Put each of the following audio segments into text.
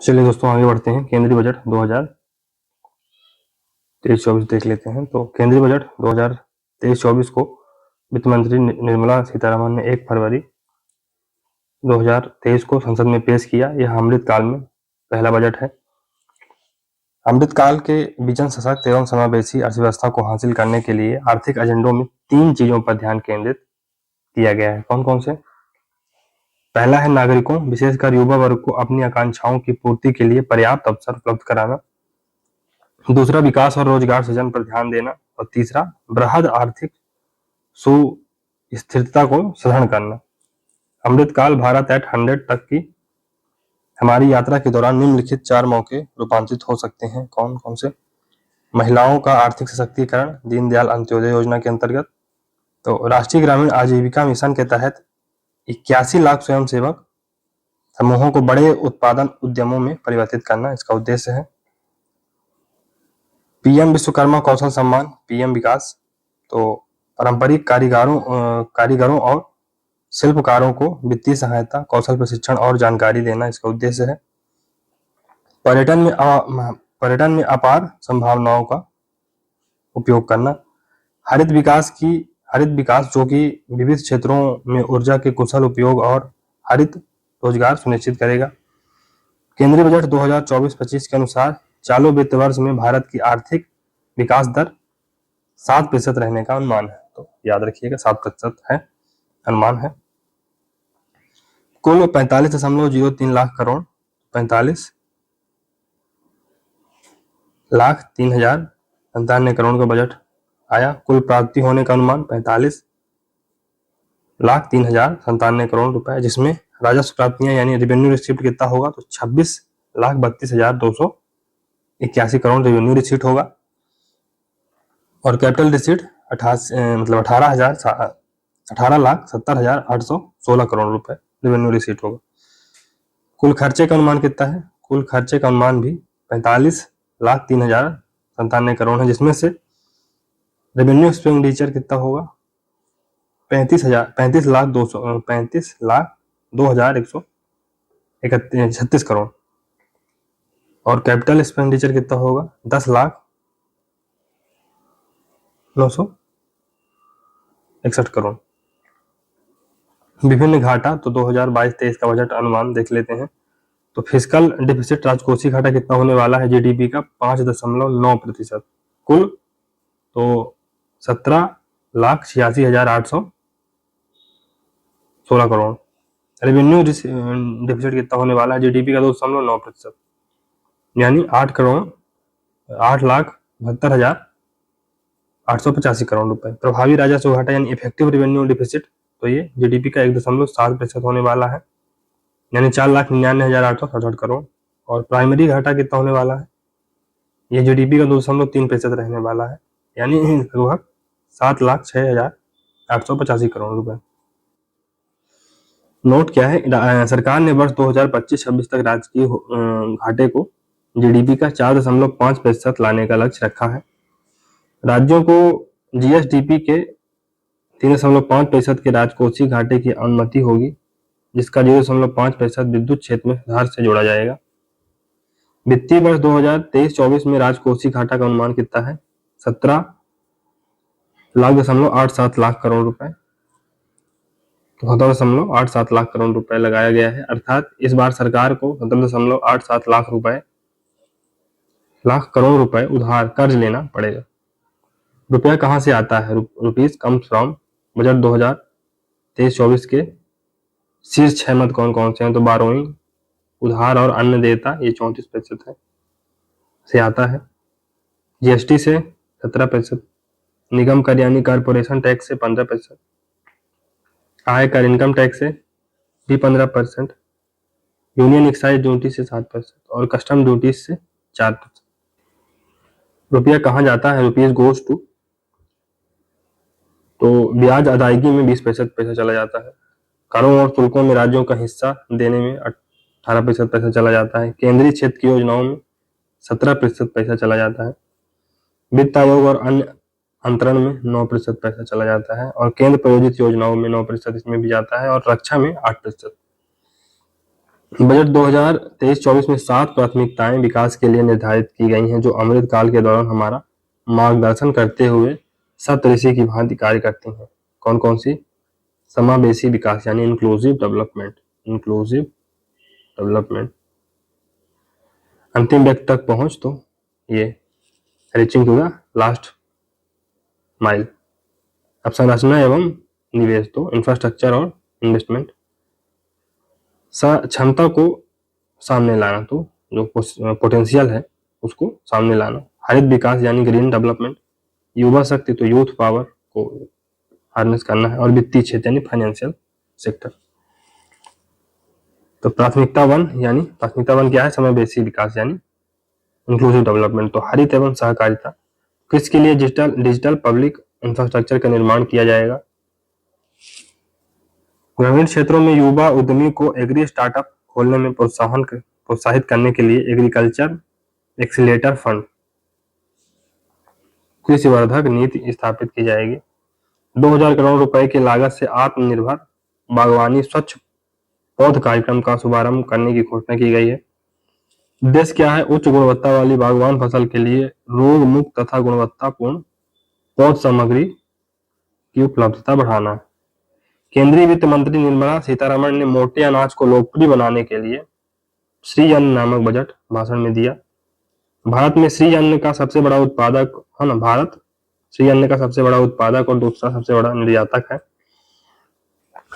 चलिए दोस्तों आगे बढ़ते हैं। केंद्रीय बजट 2023-24 देख लेते हैं। तो केंद्रीय बजट 2023-24 को वित्त मंत्री निर्मला सीतारमण ने 1 फरवरी 2023 को संसद में पेश किया। यह अमृतकाल में पहला बजट है। अमृतकाल के विजन सशक्त एवं समावेशी अर्थव्यवस्था को हासिल करने के लिए आर्थिक एजेंडों में 3 चीजों पर ध्यान केंद्रित किया गया है। कौन कौन से? पहला है नागरिकों, विशेषकर युवा वर्ग को अपनी आकांक्षाओं की पूर्ति के लिए पर्याप्त अवसर उपलब्ध कराना। दूसरा, विकास और रोजगार सृजन पर ध्यान देना। और तीसरा, बृहद आर्थिक सुस्थिरता को सुदृढ़ करना। अमृतकाल भारत एट 100 तक की हमारी यात्रा के दौरान निम्नलिखित 4 मौके रूपांतरित हो सकते हैं। कौन कौन से? महिलाओं का आर्थिक सशक्तिकरण दीनदयाल अंत्योदय योजना के अंतर्गत। तो राष्ट्रीय ग्रामीण आजीविका मिशन के तहत 81 लाख स्वयंसेवक समूहों को बड़े उत्पादन उद्यमों में परिवर्तित करना इसका उद्देश्य है। पीएम विश्वकर्मा कौशल सम्मान, पीएम विकास। तो पारंपरिक कारीगरों और शिल्पकारों को वित्तीय सहायता, कौशल प्रशिक्षण और जानकारी देना इसका उद्देश्य है। पर्यटन में अपार संभावनाओं का उपयोग करना। हरित विकास जो कि विविध क्षेत्रों में ऊर्जा के कुशल उपयोग और हरित रोजगार सुनिश्चित करेगा। केंद्रीय बजट 2024-25 के अनुसार चालू वित्त वर्ष में भारत की आर्थिक विकास दर 7% रहने का अनुमान है। तो याद रखिएगा 7% है अनुमान है। कुल 45.03 लाख करोड़ 45,03,097 करोड़ का बजट आया। कुल प्राप्ति होने का अनुमान 45,03,097 करोड़ रुपए, जिसमें राजस्व प्राप्तियां यानी रेवेन्यू रिसीप्ट कितना होगा? तो 26,32,281 करोड़ रेवेन्यू रिसीप्ट होगा। और कैपिटल रिसीट 18,70,816 करोड़ रुपए रेवेन्यू रिसीट होगा। कुल खर्चे का अनुमान कितना है? कुल खर्चे का अनुमान भी 45,03,097 करोड़ है, जिसमें से रेवेन्यू एक्सपेंडिचर कितना होगा? 35,02,136 करोड़। और कैपिटल एक्सपेंडिचर कितना होगा? 10,09,61 करोड़। विभिन्न घाटा, तो 2022-23 का बजट अनुमान देख लेते हैं। तो फिस्कल डिफिसिट राजकोषीय घाटा कितना होने वाला है जीडीपी का? 5.9%। कुल तो 17,86,816 करोड़। रेवेन्यू डिफिसिट कितना होने वाला है जीडीपी का? 2.9%, यानी 8,72,885 करोड़ रुपए। प्रभावी राजस्व घाटा यानी इफेक्टिव रेवेन्यू डिफिसिट, तो ये जीडीपी का 1.7% होने वाला है, यानी 4,99,867 करोड़। और प्राइमरी घाटा कितना होने वाला है? ये जीडीपी का 2.3% रहने वाला है, यानी लगभग 7,06,885 करोड़ रुपए। नोट क्या है? सरकार ने वर्ष 2025-26 तक राजकीय घाटे को जीडीपी का 4.5% लाने का लक्ष्य रखा है। राज्यों को जीएसडीपी के 3.5% के राजकोषीय घाटे की अनुमति होगी, जिसका 0.5% विद्युत क्षेत्र में सुधार से जोड़ा जाएगा। वित्तीय वर्ष 2023-24 में राजकोषीय घाटा का अनुमान कितना है? 17,87 लाख करोड़ रुपए। 17.87 लाख करोड़ रुपए लगाया गया है, अर्थात इस बार सरकार को 17.87 लाख करोड़ रुपए उधार कर्ज लेना पड़ेगा। रुपया कहां से आता है? रुपीज कम्स फ्रॉम बजट 2023-24 के शीर्ष 6 मद कौन कौन से हैं? तो बारोइंग, उधार और अन्य देयता, ये 34% है से आता है। जीएसटी से 17%, निगम कर यानी कारपोरेशन टैक्स से 15%, आयकर इनकम टैक्स से भी 15%, यूनियन एक्साइज ड्यूटी से 7% और कस्टम ड्यूटी से 4%। रुपया कहाँ जाता है? रुपीज गोज टू, तो ब्याज अदायगी में 20% पैसा चला जाता है। करों और शुल्कों में राज्यों का हिस्सा देने में 18% पैसा चला जाता है। केंद्रीय क्षेत्र की योजनाओं में 17% पैसा चला जाता है। वित्त आयोग और अन्य अंतरण में 9% पैसा चला जाता है। और केंद्र प्रायोजित योजनाओं में 9% इसमें भी जाता है। और रक्षा में 8%। बजट 2023-24 में 7 प्राथमिकताएं विकास के लिए निर्धारित की गई हैं जो अमृत काल के दौरान हमारा मार्गदर्शन करते हुए सप्तऋषि की भांति कार्य करती हैं। कौन कौन सी? समावेशी विकास यानी इंक्लूसिव डेवलपमेंट, अंतिम व्यक्ति तक पहुंच, तो ये reaching to the last mile. अब संरचना एवं निवेश, तो इंफ्रास्ट्रक्चर और इन्वेस्टमेंट। क्षमता को सामने लाना, तो जो पोटेंशियल है उसको सामने लाना। हरित विकास यानी ग्रीन डेवलपमेंट। युवा शक्ति, तो यूथ पावर को हार्नेस करना है। और वित्तीय क्षेत्र यानी फाइनेंशियल सेक्टर। तो प्राथमिकता वन क्या है? समावेशी विकास यानी इंक्लूसिव डेवलपमेंट। तो हरित एवं सहकारिता, किसके लिए? डिजिटल पब्लिक इंफ्रास्ट्रक्चर का निर्माण किया जाएगा। ग्रामीण क्षेत्रों में युवा उद्यमी को एग्री स्टार्टअप खोलने में प्रोत्साहित करने के लिए एग्रीकल्चर एक्सीलेटर फंड, कृषि वर्धक नीति स्थापित की जाएगी। 2000 करोड़ रुपए की लागत से आत्मनिर्भर बागवानी स्वच्छ पौध कार्यक्रम का शुभारंभ करने की घोषणा की गई है। उद्देश्य क्या है? उच्च गुणवत्ता वाली बागवान फसल के लिए रोग मुक्त तथा गुणवत्तापूर्ण पौध सामग्री की उपलब्धता बढ़ाना है। केंद्रीय वित्त मंत्री निर्मला सीतारमण ने मोटे अनाज को लोकप्रिय बनाने के लिए श्री अन्न नामक बजट भाषण में दिया। भारत में श्री अन्न का सबसे बड़ा उत्पादक है ना, भारत श्री अन्न का सबसे बड़ा उत्पादक और दूसरा सबसे बड़ा निर्यातक है।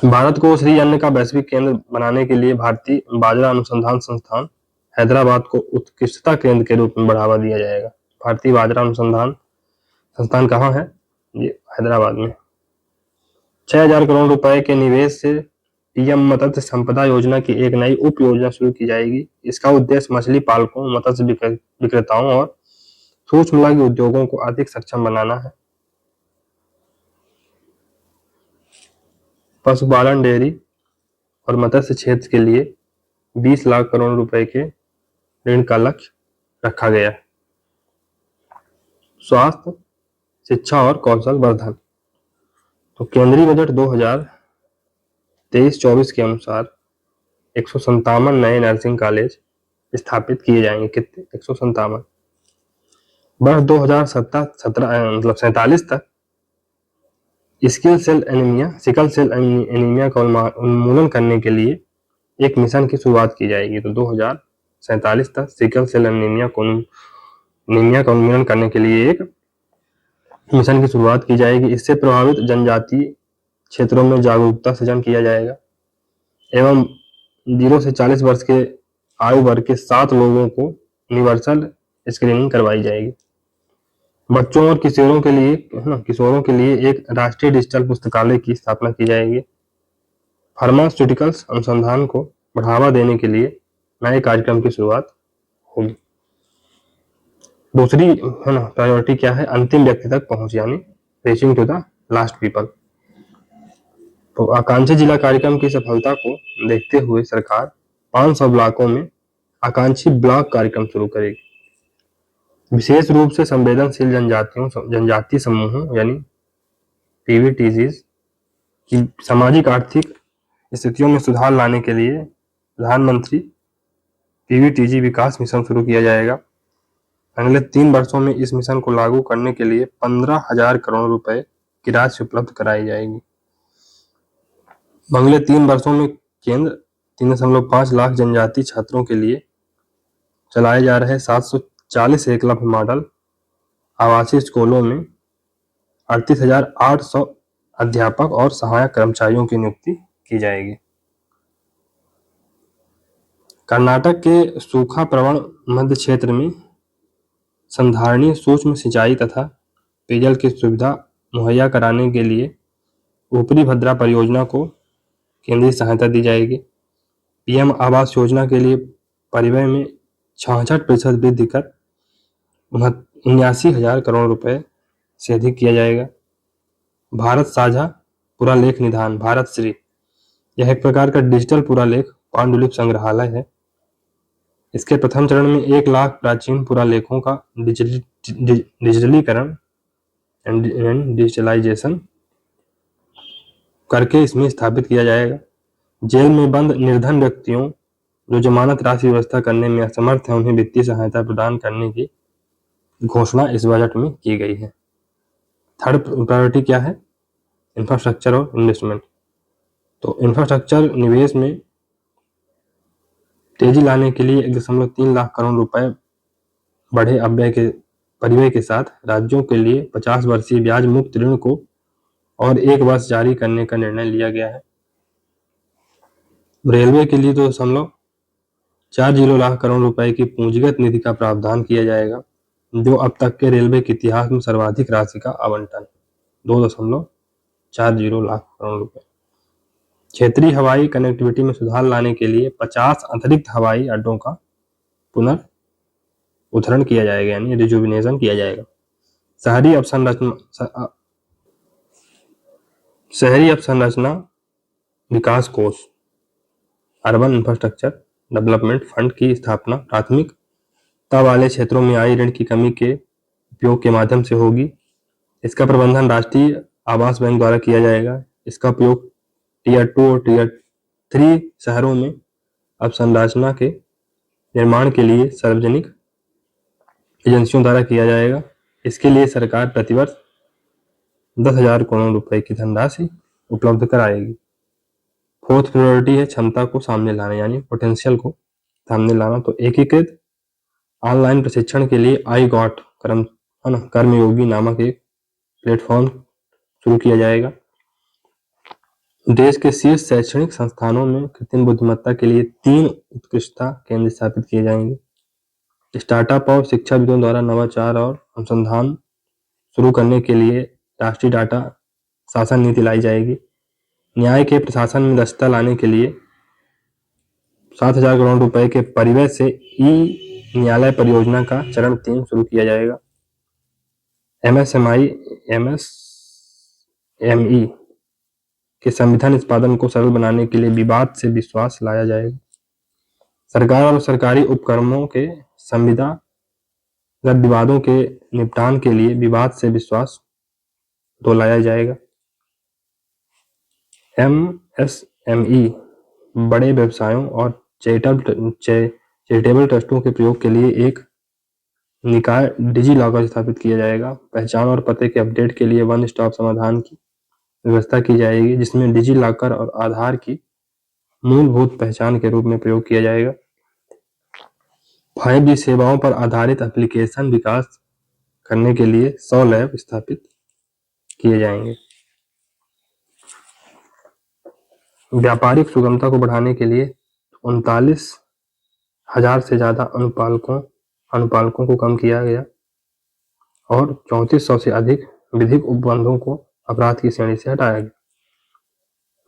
भारत को श्री अन्न का वैश्विक केंद्र बनाने के लिए भारतीय बाजरा अनुसंधान संस्थान हैदराबाद को उत्कृष्टता केंद्र के रूप में बढ़ावा दिया जाएगा। भारतीय बाजरा अनुसंधान संस्थान कहाँ है? ये हैदराबाद में। 6000 करोड़ रुपए के निवेश से पीएम मत्स्य संपदा योजना की एक नई उप योजना शुरू की जाएगी। इसका उद्देश्य मछली पालकों, मत्स्य विक्रेताओं और सूक्ष्म लघु उद्योगों को अधिक सक्षम बनाना है। पशुपालन, डेयरी और मत्स्य क्षेत्र के लिए 20 लाख करोड़ रुपए के ऋण का लक्ष्य रखा गया है। स्वास्थ्य, शिक्षा और कौशल वर्धन। तो केंद्रीय बजट 2023-24 के अनुसार 157 नए नर्सिंग कॉलेज स्थापित किए जाएंगे। कितने? 157। वर्ष 2047 तक सिकल सेल एनीमिया का उन्मूलन करने के लिए एक मिशन की शुरुआत की जाएगी। तो 2047 तक सिकल सेल एनीमिया का उन्मूलन करने के लिए एक मिशन की शुरुआत की जाएगी। इससे प्रभावित जनजातीय क्षेत्रों में जागरूकता सृजन किया जाएगा एवं 0 से 40 वर्ष के आयु वर्ग के 7 लोगों को यूनिवर्सल स्क्रीनिंग करवाई जाएगी। बच्चों और किशोरों के लिए एक राष्ट्रीय डिजिटल पुस्तकालय की स्थापना की जाएगी। फार्मास्यूटिकल्स अनुसंधान को बढ़ावा देने के लिए नए कार्यक्रम की शुरुआत होगी। दूसरी प्रायोरिटी क्या है? अंतिम व्यक्ति तक पहुंच यानी reaching to the last people. तो आकांक्षी जिला कार्यक्रम की सफलता को देखते हुए सरकार 500 ब्लॉकों में आकांक्षी ब्लॉक कार्यक्रम शुरू करेगी। विशेष रूप से संवेदनशील जनजातीय समूहों यानी पीवीटीजीज की सामाजिक आर्थिक स्थितियों में सुधार लाने के लिए प्रधानमंत्री पीवीटीजी विकास मिशन शुरू किया जाएगा। अगले 3 वर्षों में इस मिशन को लागू करने के लिए 15,000 करोड़ रुपए की राशि उपलब्ध कराई जाएगी। अगले 3 वर्षों में केंद्र 3.5 लाख जनजातीय छात्रों के लिए चलाए जा रहे 740 एकलव्य मॉडल आवासीय स्कूलों में 38,800 अध्यापक और सहायक कर्मचारियों की नियुक्ति की जाएगी। कर्नाटक के सूखा प्रवण मध्य क्षेत्र में संधारणीय सूक्ष्म सिंचाई तथा पेयजल की सुविधा मुहैया कराने के लिए ऊपरी भद्रा परियोजना को केंद्रीय सहायता दी जाएगी। पीएम आवास योजना के लिए परिव्यय में 66% वृद्धि कर 79,000 करोड़ रुपए से अधिक किया जाएगा। भारत साझा पुरालेख निधान भारत श्री, यह एक प्रकार का डिजिटल पुरालेख पांडुलिपि संग्रहालय है। इसके प्रथम चरण में 1 लाख प्राचीन पुरालेखों का डिजिटलीकरण एंड डिजिटलाइजेशन करके इसमें स्थापित किया जाएगा। जेल में बंद निर्धन व्यक्तियों जो जमानत राशि व्यवस्था करने में असमर्थ है उन्हें वित्तीय सहायता प्रदान करने की घोषणा इस बजट में की गई है। थर्ड प्रायोरिटी क्या है? इंफ्रास्ट्रक्चर और इन्वेस्टमेंट। तो इंफ्रास्ट्रक्चर निवेश में तेजी लाने के लिए 1.3 लाख करोड़ रुपए बढ़े परिव्यय के साथ राज्यों के लिए 50 वर्षीय ब्याज मुक्त ऋण को और 1 वर्ष जारी करने का निर्णय लिया गया है। रेलवे के लिए 2.40 लाख करोड़ रुपए की पूंजीगत निधि का प्रावधान किया जाएगा, जो अब तक के रेलवे के इतिहास में सर्वाधिक राशि का आवंटन, 2.40 लाख करोड़ रुपए। क्षेत्रीय हवाई कनेक्टिविटी में सुधार लाने के लिए 50 अतिरिक्त हवाई अड्डों का पुनर्उद्धरण किया जाएगा, यानी रिजुविनेशन किया जाएगा। शहरी अवसंरचना विकास कोष, अर्बन इंफ्रास्ट्रक्चर डेवलपमेंट फंड की स्थापना प्राथमिकता वाले क्षेत्रों में आई ऋण की कमी के उपयोग के माध्यम से होगी। इसका प्रबंधन राष्ट्रीय आवास बैंक द्वारा किया जाएगा। इसका उपयोग टियर 2 और टियर 3 शहरों में अवसंरचना के निर्माण के लिए सार्वजनिक एजेंसियों द्वारा किया जाएगा। इसके लिए सरकार प्रतिवर्ष 10,000 करोड़ रुपए की धनराशि उपलब्ध कराएगी। फोर्थ प्रायोरिटी है क्षमता को सामने लाना, यानी पोटेंशियल को सामने लाना। तो एकीकृत ऑनलाइन प्रशिक्षण के लिए आई गॉट कर्मयोगी नामक एक प्लेटफॉर्म शुरू किया जाएगा। देश के शीर्ष शैक्षणिक संस्थानों में कृत्रिम बुद्धिमत्ता के लिए 3 उत्कृष्टता केंद्र स्थापित किए जाएंगे। स्टार्टअप और शिक्षाविदों द्वारा नवाचार और अनुसंधान शुरू करने के लिए राष्ट्रीय डाटा शासन नीति लाई जाएगी। न्याय के प्रशासन में दक्षता लाने के लिए 7,000 करोड़ रुपए के परिव्यय से ई न्यायालय परियोजना का चरण 3 शुरू किया जाएगा। एमएसएमई के संविधान निष्पादन को सरल बनाने के लिए विवाद से विश्वास लाया जाएगा। सरकार और सरकारी उपक्रमों के संविदागत विवादों के निपटान के लिए विवाद से विश्वास लाया जाएगा। एमएसएमई बड़े व्यवसायों और चैरिटेबल ट्रस्टों के प्रयोग के लिए एक निकाय डिजी लॉकर स्थापित किया जाएगा। पहचान और पते के अपडेट के लिए वन स्टॉप समाधान की व्यवस्था की जाएगी, जिसमें डिजी लॉकर और आधार की मूलभूत पहचान के रूप में प्रयोग किया जाएगा। 5G सेवाओं पर आधारित एप्लीकेशन विकास करने के लिए 100 लैब स्थापित किए जाएंगे। व्यापारिक सुगमता को बढ़ाने के लिए 39,000 से ज्यादा अनुपालकों को कम किया गया और 3400 से अधिक विधिक उपबंधों को अपराध की श्रेणी से हटाया गया।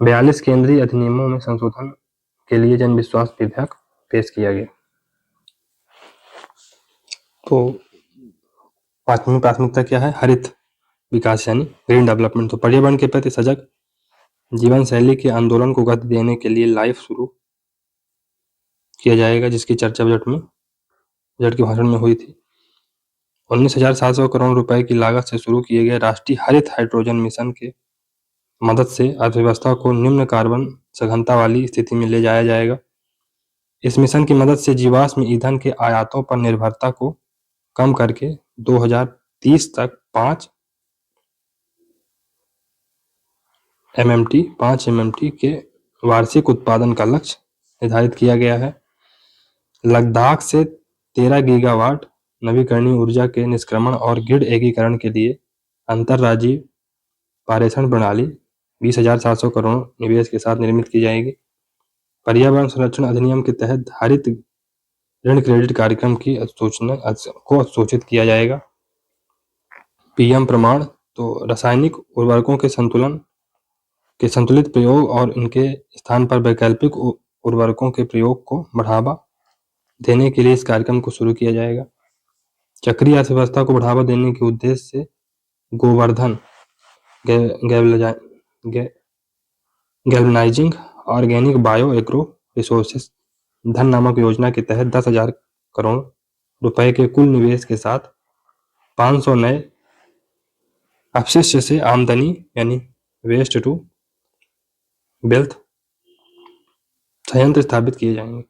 42 केंद्रीय अधिनियमों में संशोधन के लिए जन विश्वास विधेयक पेश किया गया। तो 5वीं प्राथमिकता क्या है? हरित विकास यानी ग्रीन डेवलपमेंट। तो पर्यावरण के प्रति सजग जीवन शैली के आंदोलन को गति देने के लिए लाइफ शुरू किया जाएगा, जिसकी चर्चा बजट के भाषण में हुई थी। 19,700 करोड़ रुपए की लागत से शुरू किए गए राष्ट्रीय हरित हाइड्रोजन मिशन के मदद से अर्थव्यवस्था को निम्न कार्बन सघनता वाली स्थिति में ले जाया जाएगा। इस मिशन की मदद से जीवाश्म ईंधन के आयातों पर निर्भरता को कम करके 2030 तक 5 MMT के वार्षिक उत्पादन का लक्ष्य निर्धारित किया गया है। लद्दाख से 13 गीगावाट नवीकरणीय ऊर्जा के निष्क्रमण और ग्रिड एकीकरण के लिए अंतरराज्यीय पारेषण प्रणाली 20,700 करोड़ निवेश के साथ निर्मित की जाएगी। पर्यावरण संरक्षण अधिनियम के तहत हरित ऋण क्रेडिट कार्यक्रम की को सूचित किया जाएगा। पीएम प्रमाण, तो रासायनिक उर्वरकों के संतुलित प्रयोग और इनके स्थान पर वैकल्पिक उर्वरकों के प्रयोग को बढ़ावा देने के लिए इस कार्यक्रम को शुरू किया जाएगा। चक्रीय अर्थव्यवस्था को बढ़ावा देने के उद्देश्य से Govardhan galvanising organic bio agro resources धन नामक योजना के तहत 10,000 करोड़ रुपए के कुल निवेश के साथ 500 नए अपशिष्ट से आमदनी यानी वेस्ट टू वेल्थ संयंत्र स्थापित किए जाएंगे।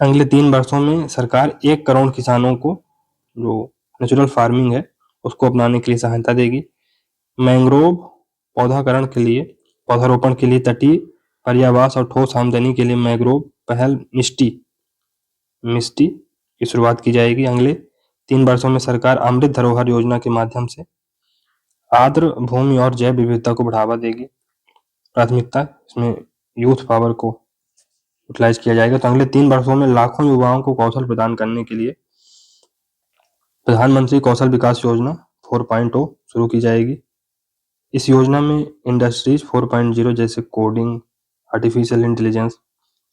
अगले 3 वर्षों में सरकार 1 करोड़ किसानों को जो नेचुरल फार्मिंग है उसको अपनाने के लिए सहायता देगी। मैंग्रोव पौधारोपण के लिए तटीय पर्यावास और ठोस आमदनी के लिए मैंग्रोव पहल मिस्टी की शुरुआत की जाएगी। अगले 3 वर्षों में सरकार अमृत धरोहर योजना के माध्यम से आर्द्र भूमि और जैव विविधता को बढ़ावा देगी। प्राथमिकता इसमें यूथ पावर को यूटिलाइज किया जाएगा। तो अगले 3 वर्षों में लाखों युवाओं को कौशल प्रदान करने के लिए प्रधानमंत्री कौशल विकास योजना 4.0 शुरू की जाएगी। इस योजना में इंडस्ट्रीज 4.0 जैसे coding, artificial intelligence,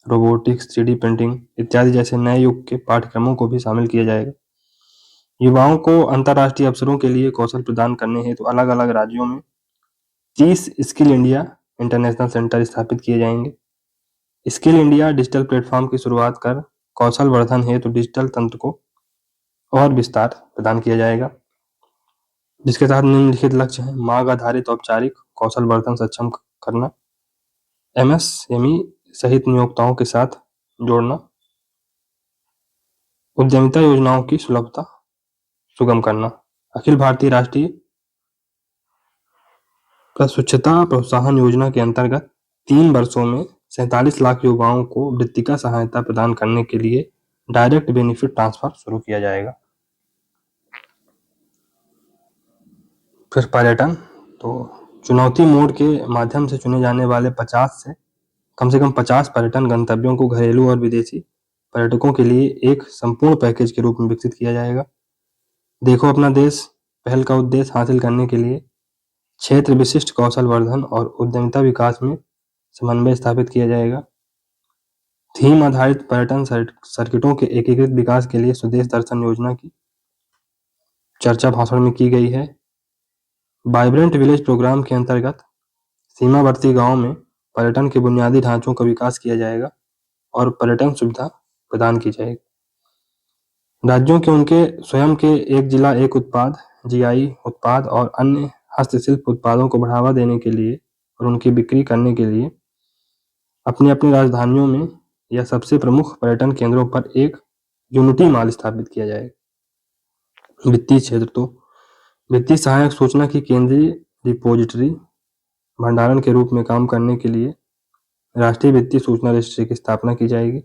robotics, 3D printing इत्यादि जैसे नए युग के पाठ्यक्रमों को भी शामिल किया जाएगा। युवाओं को अंतर्राष्ट्रीय अवसरों के लिए कौशल प्रदान करने हेतु अलग अलग राज्यों में 30 स्किल इंडिया इंटरनेशनल सेंटर स्थापित किए जाएंगे। स्किल इंडिया डिजिटल प्लेटफॉर्म की शुरुआत कर कौशल वर्धन हेतु डिजिटल तंत्र को और विस्तार प्रदान किया जाएगा, जिसके तहत निम्नलिखित लक्ष्य हैं। मांग आधारित औपचारिक कौशल वर्धन सक्षम करना, MSME सहित नियोक्ताओं के साथ जोड़ना, उद्यमिता योजनाओं की सुलभता सुगम करना। अखिल भारतीय राष्ट्रीय स्वच्छता प्रोत्साहन योजना के अंतर्गत 3 वर्षों में 47 लाख युवाओं को वृत्तिका सहायता प्रदान करने के लिए डायरेक्ट बेनिफिट ट्रांसफर शुरू किया जाएगा। फिर पर्यटन, तो चुनौती मोड के माध्यम से चुने जाने वाले 50 से कम 50 पर्यटन गंतव्यों को घरेलू और विदेशी पर्यटकों के लिए एक संपूर्ण पैकेज के रूप में विकसित किया जाएगा। देखो अपना देश पहल का उद्देश्य हासिल करने के लिए क्षेत्र विशिष्ट कौशल वर्धन और उद्यमिता विकास में समन्वय स्थापित किया जाएगा। थीम आधारित पर्यटन सर्किटों के एकीकृत विकास के लिए स्वदेश दर्शन योजना की चर्चा भाषण में की गई है। वाइब्रेंट विलेज प्रोग्राम के अंतर्गत सीमावर्ती गांव में पर्यटन के बुनियादी ढांचों का विकास किया जाएगा और पर्यटन सुविधा प्रदान की जाएगी। राज्यों के उनके स्वयं के एक जिला एक उत्पाद, GI उत्पाद और अन्य हस्तशिल्प उत्पादों को बढ़ावा देने के लिए और उनकी बिक्री करने के लिए अपनी अपनी राजधानियों में या सबसे प्रमुख पर्यटन केंद्रों पर एक यूनिटी मॉल स्थापित किया जाएगा। वित्तीय क्षेत्र, तो वित्तीय सहायक सूचना की केंद्रीय रिपोजिटरी भंडारण के रूप में काम करने के लिए राष्ट्रीय वित्तीय सूचना रजिस्ट्री की स्थापना की जाएगी।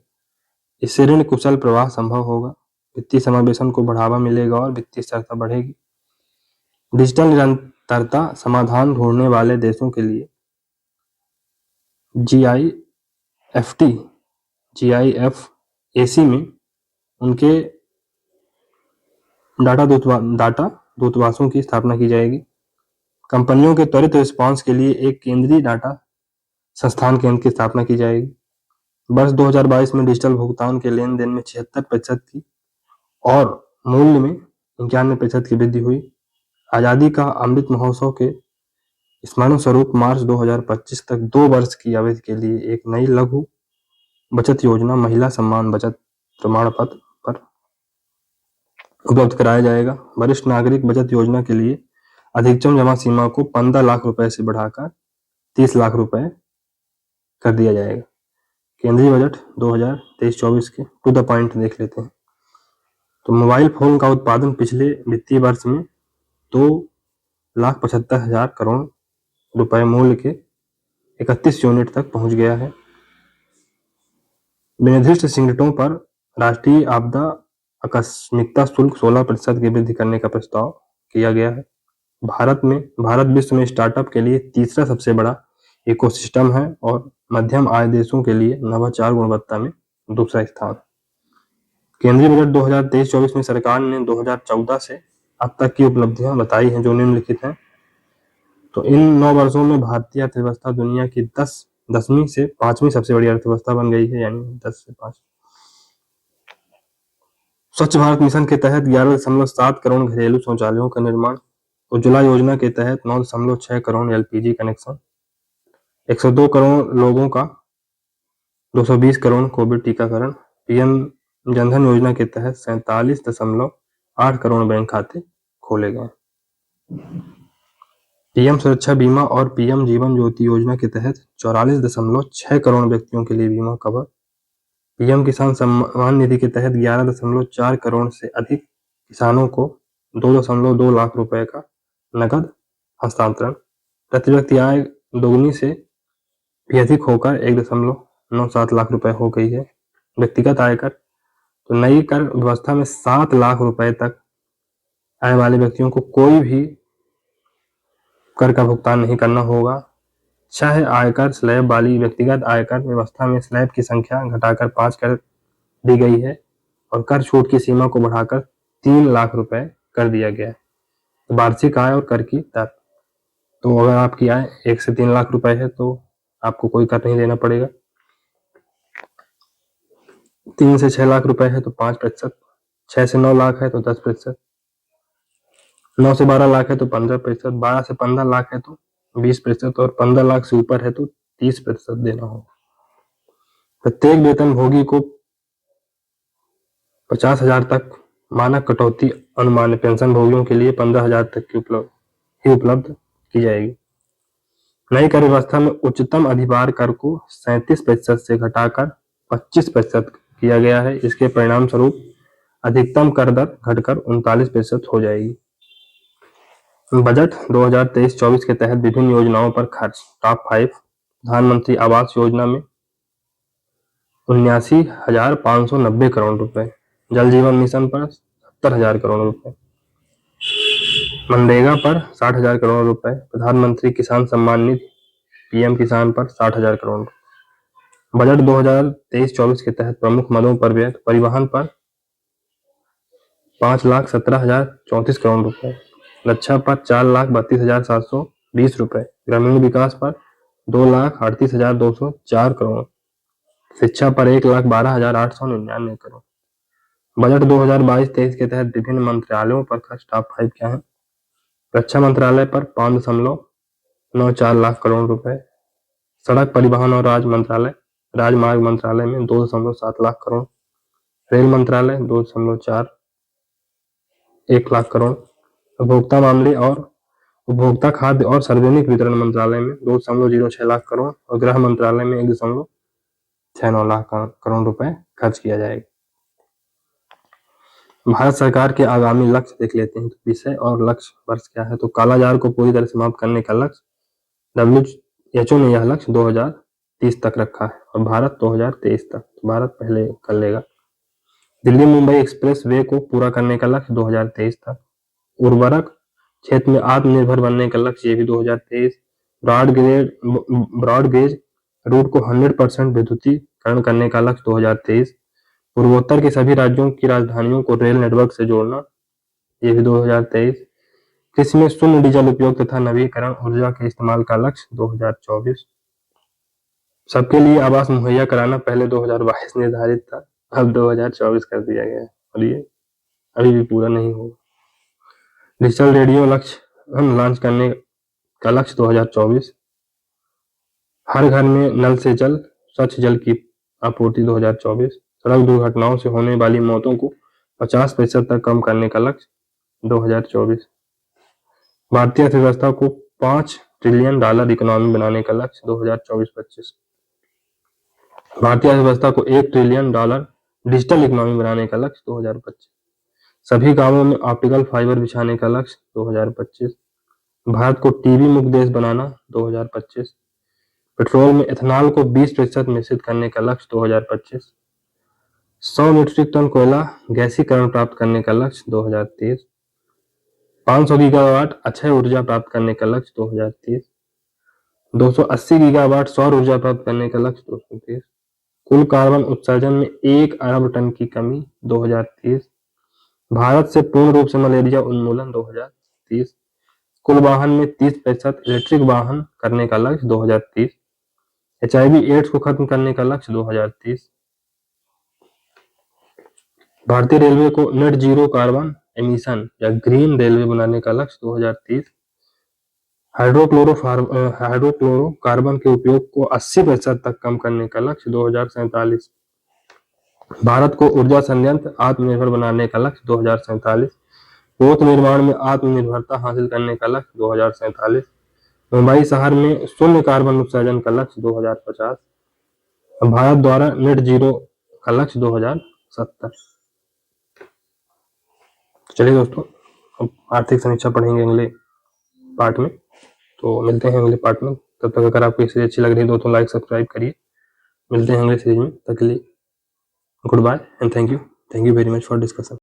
इससे ऋण कुशल प्रवाह संभव होगा, वित्तीय समावेशन को बढ़ावा मिलेगा और वित्तीय स्थिरता बढ़ेगी। डिजिटल निरंतरता समाधान ढूंढने वाले देशों के लिए GIFAC में उनके डाटा दूतावासों की स्थापना की जाएगी। कंपनियों के त्वरित रिस्पांस के लिए एक केंद्रीय डाटा संस्थान केंद्र की स्थापना की जाएगी। वर्ष 2022 में डिजिटल भुगतान के लेन देन में 76% की और मूल्य में 91% की वृद्धि हुई। आजादी का अमृत महोत्सव के स्मरण स्वरूप मार्च 2025 तक 2 वर्ष की अवधि के लिए एक नई लघु बचत योजना महिला सम्मान बचत प्रमाण पत्र पर उपलब्ध कराया जाएगा। वरिष्ठ नागरिक बचत योजना के लिए अधिकतम जमा सीमा को 15 लाख रुपए से बढ़ाकर 30 लाख रुपए कर दिया जाएगा। केंद्रीय बजट 2023-24 के टू द पॉइंट देख लेते हैं। तो मोबाइल फोन का उत्पादन पिछले वित्तीय वर्ष में 2,75,000 करोड़ रुपए मूल्य के 31 यूनिट तक पहुंच गया है। विनिर्दिष्ट सिगरेटों पर राष्ट्रीय आपदा आकस्मिकता शुल्क 16% की वृद्धि करने का प्रस्ताव किया गया है। भारत विश्व में स्टार्टअप के लिए तीसरा सबसे बड़ा इकोसिस्टम है और मध्यम आय देशों के लिए नवाचार गुणवत्ता में दूसरा स्थान। केंद्रीय बजट 2023-24 में सरकार ने 2014 से अब तक की उपलब्धियां बताई हैं जो निम्नलिखित हैं। तो इन 9 वर्षों में भारतीय अर्थव्यवस्था दुनिया की 10वीं से 5वीं सबसे बड़ी अर्थव्यवस्था बन गई है, यानी 10 से 5। स्वच्छ भारत मिशन के तहत 11.7 करोड़ घरेलू शौचालयों का निर्माण, उज्ज्वला योजना के तहत 9.6 करोड़ LPG कनेक्शन, 102 करोड़ लोगों का 220 करोड़ कोविड टीकाकरण, PM जनधन योजना के तहत 47.8 करोड़ बैंक खाते खोले गए। PM सुरक्षा बीमा और PM जीवन ज्योति योजना के तहत 44.6 करोड़ व्यक्तियों के लिए बीमा कवर, पीएम किसान सम्मान निधि के तहत 11.4 करोड़ से अधिक किसानों को 2.2 लाख रुपए का नकद हस्तांतरण। प्रति व्यक्ति आय दोगुनी से भी अधिक होकर 1.97 लाख रुपए हो गई है। व्यक्तिगत आयकर, तो नई कर व्यवस्था में 7 लाख रुपए तक आय वाले व्यक्तियों को कोई भी कर का भुगतान नहीं करना होगा। चाहे आयकर स्लैब वाली व्यक्तिगत आयकर व्यवस्था में स्लैब की संख्या घटाकर 5 कर दी गई है और कर छूट की सीमा को बढ़ाकर 3 लाख रुपए कर दिया गया है। वार्षिक आय और कर की दर, तो अगर आपकी आय 1 से 3 लाख रुपए है तो आपको कोई कर नहीं देना पड़ेगा। 3 से 6 लाख रुपए है तो 5%, 6 से 9 लाख है तो 10%, 9 से 12 लाख है तो 15%, 12 से 15 लाख है तो 20% और 15 लाख से ऊपर है तो 30% देना होगा। प्रत्येक वेतनभोगी को 50,000 तक मानक कटौती अनुमान है। पेंशन भोगियों के लिए 15,000 तक की उपलब्ध की जाएगी। नई कर व्यवस्था में उच्चतम अधिभार कर को 37% से घटाकर 25% किया गया है। इसके परिणाम स्वरूप अधिकतम कर दर घटकर 39% हो जाएगी। बजट 2023-24 के तहत विभिन्न योजनाओं पर खर्च। टॉप 5। प्रधानमंत्री आवास योजना में 79,590 करोड़ रुपए। जल जीवन मिशन पर 70,000 करोड़ रुपए। मनरेगा पर 60,000 करोड़ रुपए। प्रधानमंत्री किसान सम्मान निधि पीएम किसान पर 60,000 करोड़ रुपए। बजट 2023-24 के तहत प्रमुख मदों पर व्यय। परिवहन पर 5,17,034 करोड़ रुपए। रक्षा पर 4,32,720 रुपए। ग्रामीण विकास पर 2,38,204 करोड़। शिक्षा पर 1,12,899 करोड़। बजट 2022-23 के तहत विभिन्न मंत्रालयों पर खर्च। टॉप 5 क्या है? रक्षा मंत्रालय पर 5.94 लाख करोड़ रुपए। सड़क परिवहन और राजमार्ग मंत्रालय में 2.7 लाख करोड़। रेल मंत्रालय 2.41 लाख करोड़। उपभोक्ता मामले और उपभोक्ता खाद्य और सार्वजनिक वितरण मंत्रालय में 2.06 लाख करोड़ और गृह मंत्रालय में 1.69 लाख करोड़ रुपए खर्च किया जाएगा। भारत सरकार के आगामी लक्ष्य देख लेते हैं। तो विषय और लक्ष्य वर्ष क्या है? तो कालाजार को पूरी तरह समाप्त करने का लक्ष्य WHO ने यह लक्ष्य 2030 तक रखा है और भारत 2023 तक। तो भारत पहले कर लेगा। दिल्ली मुंबई एक्सप्रेस वे को पूरा करने का लक्ष्य 2023 तक। उर्वरक क्षेत्र में आत्मनिर्भर बनने का लक्ष्य ये भी 2023। ब्रॉडगेज रूट को 100% विद्युतीकरण करने का लक्ष्य 2023। पूर्वोत्तर के सभी राज्यों की राजधानियों को रेल नेटवर्क से जोड़ना ये भी 2023। कृषि में शून्य डीजल उपयोग तथा नवीकरण ऊर्जा के इस्तेमाल का लक्ष्य 2024। सबके लिए आवास मुहैया कराना पहले 2022 निर्धारित था, अब 2024 कर दिया गया है और ये अभी भी पूरा नहीं हुआ। डिजिटल रेडियो लक्ष्य लॉन्च करने का लक्ष्य 2024। हर घर में नल से जल, स्वच्छ जल की आपूर्ति 2024। सड़क दुर्घटनाओं से होने वाली मौतों को 50% तक कम करने का लक्ष्य 2024। भारतीय अर्थव्यवस्था को $5 ट्रिलियन इकोनॉमी बनाने का लक्ष्य 2024-25। भारतीय अर्थव्यवस्था को $1 ट्रिलियन डिजिटल इकोनॉमी बनाने का लक्ष्य 2025। सभी गांवों में ऑप्टिकल फाइबर बिछाने का लक्ष्य 2025। भारत को टीबी मुक्त देश बनाना 2025। पेट्रोल में इथेनॉल को 20% मिश्रित करने का लक्ष्य 2025। 100 मीट्रिक टन कोयला गैसीकरण प्राप्त करने का लक्ष्य 2030। 500 गीगावाट अक्षय ऊर्जा प्राप्त करने का लक्ष्य 2030। 280 गीगावाट सौर ऊर्जा प्राप्त करने का लक्ष्य 230। कुल कार्बन उत्सर्जन में 1 अरब टन की कमी 2030। भारत से पूर्ण रूप से मलेरिया उन्मूलन 2030। कुल वाहन में 30% इलेक्ट्रिक वाहन करने का लक्ष्य 2030। HIV एड्स को खत्म करने का लक्ष्य 2030। भारतीय रेलवे को नेट जीरो कार्बन एमिशन या ग्रीन रेलवे बनाने का लक्ष्य 2030। हाइड्रोक्लोरोकार्बन के उपयोग को 80% तक कम करने का लक्ष्य 2047। भारत को ऊर्जा संयंत्र आत्मनिर्भर बनाने का लक्ष्य 2047। पोत निर्माण में आत्मनिर्भरता हासिल करने का लक्ष्य 2047। मुंबई शहर में शून्य कार्बन उत्सर्जन का लक्ष्य 2050। भारत द्वारा नेट जीरो का लक्ष्य 2070। चलिए दोस्तों, अब आर्थिक समीक्षा पढ़ेंगे अगले पार्ट में, तो मिलते हैं अगले पार्ट में। तब तक अगर आपको सीरीज अच्छी लग रही है दोस्तों, लाइक सब्सक्राइब करिए। मिलते हैं अगले सीरीज में, तब के लिए good bye and thank you very much for discussion.